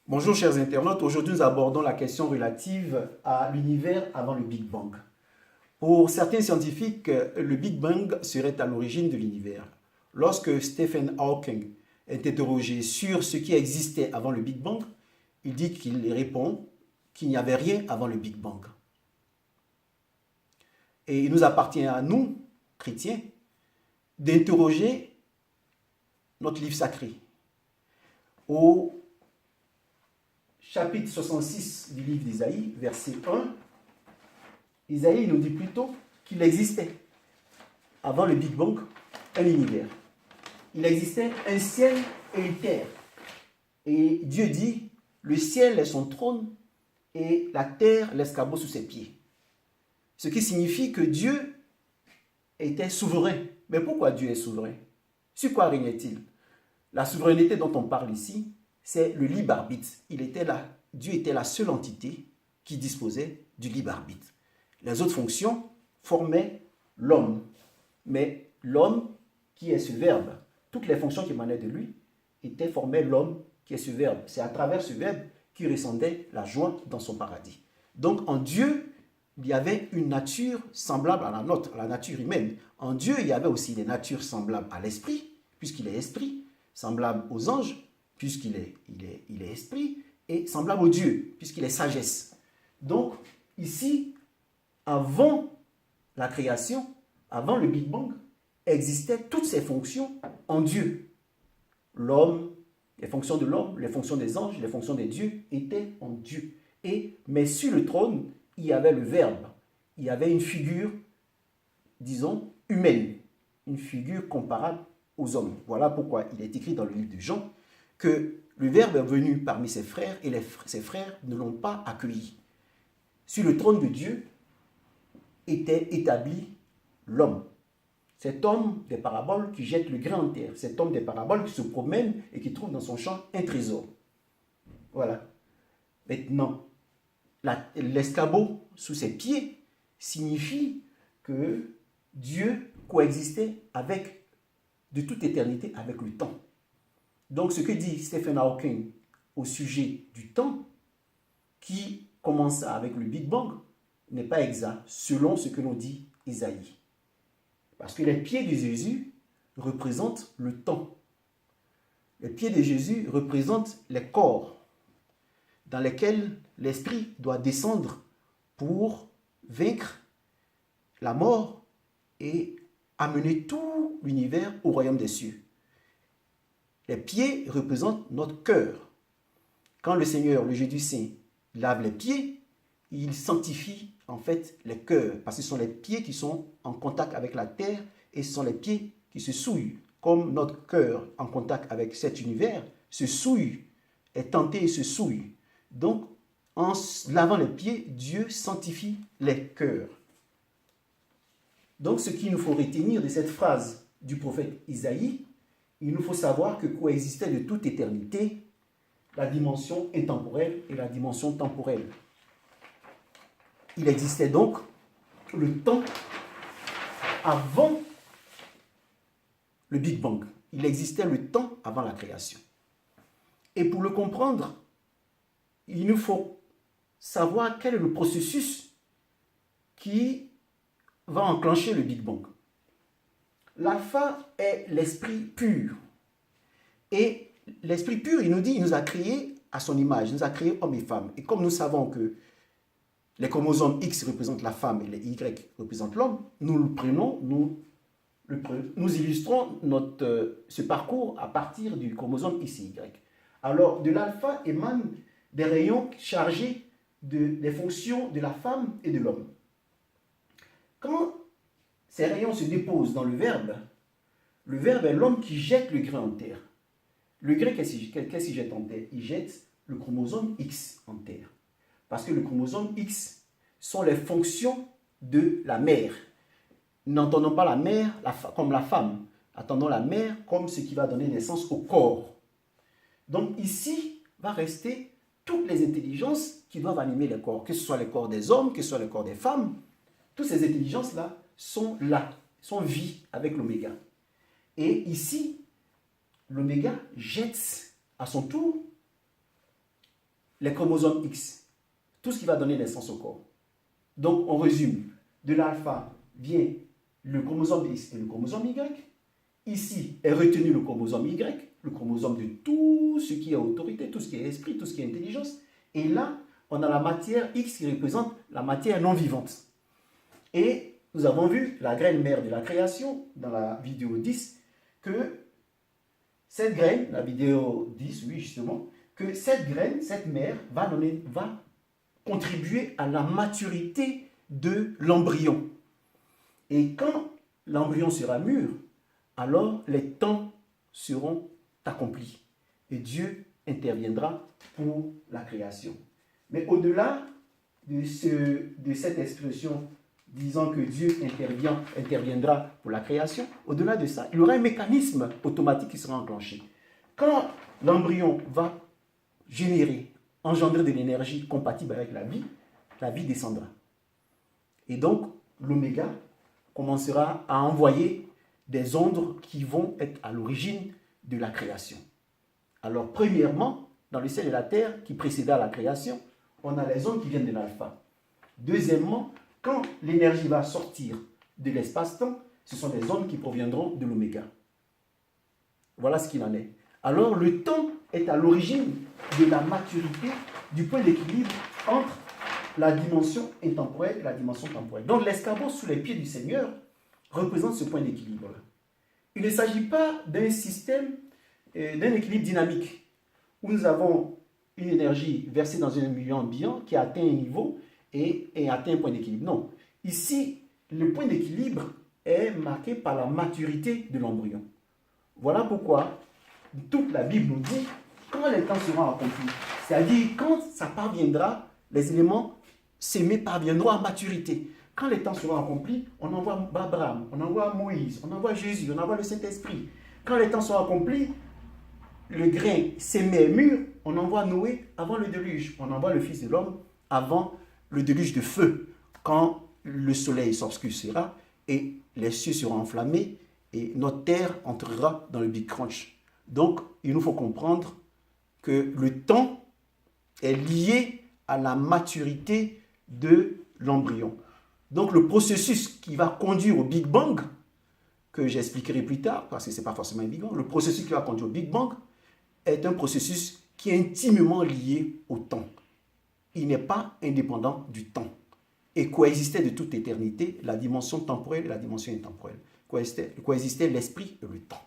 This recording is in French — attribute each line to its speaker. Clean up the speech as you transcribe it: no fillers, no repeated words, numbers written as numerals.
Speaker 1: Bonjour chers internautes, aujourd'hui nous abordons la question relative à l'univers avant le Big Bang. Pour certains scientifiques, le Big Bang serait à l'origine de l'univers. Lorsque Stephen Hawking est interrogé sur ce qui existait avant le Big Bang, il dit qu'il répond qu'il n'y avait rien avant le Big Bang. Et il nous appartient à nous, chrétiens, d'interroger notre livre sacré. Au chapitre 66 du livre d'Isaïe, verset 1, Isaïe nous dit plutôt qu'il existait, avant le Big Bang, un univers. Il existait un ciel et une terre. Et Dieu dit, le ciel est son trône et la terre l'escabeau sous ses pieds. Ce qui signifie que Dieu était souverain. Mais pourquoi Dieu est souverain? Sur quoi régnait-il? La souveraineté dont on parle ici, c'est le libre arbitre. Dieu était la seule entité qui disposait du libre arbitre. Les autres fonctions formaient l'homme. Mais l'homme qui est ce verbe, toutes les fonctions qui émanaient de lui, formaient l'homme qui est ce verbe. C'est à travers ce verbe qu'il ressentait la joie dans son paradis. Donc en Dieu, il y avait une nature semblable à la nôtre, à la nature humaine. En Dieu, il y avait aussi des natures semblables à l'esprit, puisqu'il est esprit, semblable aux anges, puisqu'il est esprit, et semblable au Dieu, puisqu'il est sagesse. Donc, ici, avant la création, avant le Big Bang, existaient toutes ces fonctions en Dieu. L'homme, les fonctions de l'homme, les fonctions des anges, les fonctions des dieux étaient en Dieu. Mais sur le trône, il y avait le Verbe. Il y avait une figure, disons, humaine. Une figure comparable aux hommes. Voilà pourquoi il est écrit dans le livre de Jean que le Verbe est venu parmi ses frères et ses frères ne l'ont pas accueilli. Sur le trône de Dieu était établi l'homme. Cet homme des paraboles qui jette le grain en terre. Cet homme des paraboles qui se promène et qui trouve dans son champ un trésor. Voilà. Maintenant, l'escabeau sous ses pieds signifie que Dieu coexistait de toute éternité avec le temps. Donc ce que dit Stephen Hawking au sujet du temps, qui commença avec le Big Bang, n'est pas exact selon ce que nous dit Isaïe. Parce que les pieds de Jésus représentent le temps. Les pieds de Jésus représentent les corps dans lesquels l'esprit doit descendre pour vaincre la mort et amener tout l'univers au royaume des cieux. Les pieds représentent notre cœur. Quand le Seigneur, le Jésus Saint, lave les pieds, il sanctifie en fait les cœurs, parce que ce sont les pieds qui sont en contact avec la terre et ce sont les pieds qui se souillent. Comme notre cœur en contact avec cet univers se souille, est tenté et se souille. Donc, en lavant les pieds, Dieu sanctifie les cœurs. Donc, ce qu'il nous faut retenir de cette phrase du prophète Isaïe, il nous faut savoir que coexistaient de toute éternité la dimension intemporelle et la dimension temporelle. Il existait donc le temps avant le Big Bang. Il existait le temps avant la création. Et pour le comprendre, il nous faut savoir quel est le processus qui va enclencher le Big Bang. L'alpha est l'esprit pur. Et l'esprit pur, il nous dit, il nous a créés à son image, il nous a créés hommes et femmes. Et comme nous savons que les chromosomes X représentent la femme et les Y représentent l'homme, nous le prenons, nous illustrons ce parcours à partir du chromosome X et Y. Alors, de l'alpha émanent des rayons chargés des fonctions de la femme et de l'homme. Quand ces rayons se déposent dans le verbe est l'homme qui jette le grain en terre. Le grain, qu'est-ce qu'il jette en terre? Il jette le chromosome X en terre. Parce que le chromosome X sont les fonctions de la mère. N'entendons pas la mère comme la femme. Attendons la mère comme ce qui va donner naissance au corps. Donc ici va rester toutes les intelligences qui doivent animer les corps, que ce soit les corps des hommes, que ce soit les corps des femmes. Toutes ces intelligences-là, sont vie avec l'oméga. Et ici, l'oméga jette à son tour les chromosomes X, tout ce qui va donner naissance au corps. Donc, on résume. De l'alpha vient le chromosome X et le chromosome Y. Ici est retenu le chromosome Y, le chromosome de tout ce qui est autorité, tout ce qui est esprit, tout ce qui est intelligence. Et là, on a la matière X qui représente la matière non vivante. Et nous avons vu la graine mère de la création dans la vidéo 10, que cette graine, la vidéo 10, oui justement, que cette graine, cette mère va contribuer à la maturité de l'embryon. Et quand l'embryon sera mûr, alors les temps seront accomplis. Et Dieu interviendra pour la création. Mais au-delà de cette expression disant que Dieu interviendra pour la création, au-delà de ça, il y aura un mécanisme automatique qui sera enclenché. Quand l'embryon va engendrer de l'énergie compatible avec la vie descendra. Et donc, l'oméga commencera à envoyer des ondes qui vont être à l'origine de la création. Alors, premièrement, dans le ciel et la terre qui précéda la création, on a les ondes qui viennent de l'alpha. Deuxièmement, quand l'énergie va sortir de l'espace-temps, ce sont des ondes qui proviendront de l'oméga. Voilà ce qu'il en est. Alors, le temps est à l'origine de la maturité, du point d'équilibre entre la dimension intemporelle et la dimension temporelle. Donc, l'escabeau sous les pieds du Seigneur représente ce point d'équilibre. Il ne s'agit pas d'un système, d'un équilibre dynamique, où nous avons une énergie versée dans un milieu ambiant qui a atteint un niveau et atteint un point d'équilibre. Non. Ici, le point d'équilibre est marqué par la maturité de l'embryon. Voilà pourquoi toute la Bible nous dit quand les temps seront accomplis, c'est-à-dire quand ça parviendra, les éléments s'aimer parviendront à maturité. Quand les temps seront accomplis, on envoie Abraham, on envoie Moïse, on envoie Jésus, on envoie le Saint-Esprit. Quand les temps seront accomplis, le grain s'émet mûr, on envoie Noé avant le déluge. On envoie le Fils de l'homme avant le déluge de feu, quand le soleil s'obscurcira et les cieux seront enflammés et notre terre entrera dans le Big Crunch. Donc, il nous faut comprendre que le temps est lié à la maturité de l'embryon. Donc, le processus qui va conduire au Big Bang, que j'expliquerai plus tard, parce que ce n'est pas forcément un Big Bang, le processus qui va conduire au Big Bang est un processus qui est intimement lié au temps. Il n'est pas indépendant du temps. Et coexistait de toute éternité la dimension temporelle et la dimension intemporelle. Coexistait l'esprit et le temps.